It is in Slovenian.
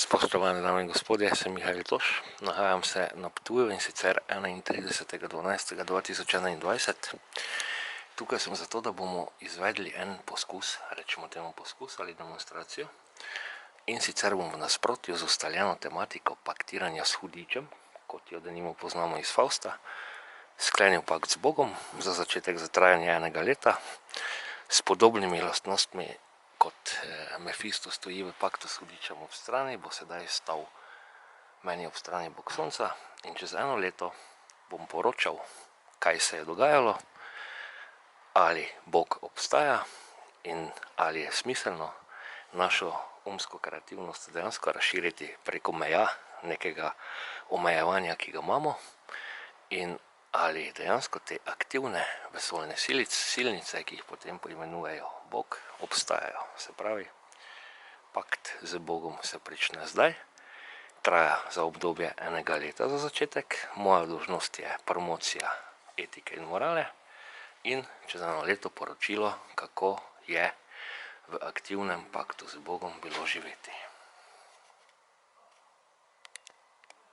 Spoštovane dame in gospodje, sem Mihajl Toš, nahajam se na Ptuju in sicer 31.12.2021. Tukaj sem zato, da bomo izvedli en poskus, rečemo temu poskus ali demonstracijo. In sicer bom v nasprotju z ustaljeno tematiko paktiranja s hudičem, kot jo denimo poznamo iz Fausta, sklenil pakt z Bogom, za začetek za trajanje 1 leta, s podobnimi lastnostmi, kot Mefisto stoji v paktu s hudičem ob strani, bo sedaj stal meni ob strani Bog Sonca in čez 1 leto bom poročal, kaj se je dogajalo, ali Bog obstaja in ali je smiselno našo umsko kreativnost dejansko razširiti preko meja nekega omejevanja, ki ga imamo, in ali dejansko te aktivne vesoljne silnice, ki jih potem poimenujejo Bog, obstajajo. Se pravi, pakt z Bogom se prične zdaj, traja za obdobje 1 leta za začetek, moja dolžnost je promocija etike in morale in čez 1 leto poročilo, kako je v aktivnem paktu z Bogom bilo živeti.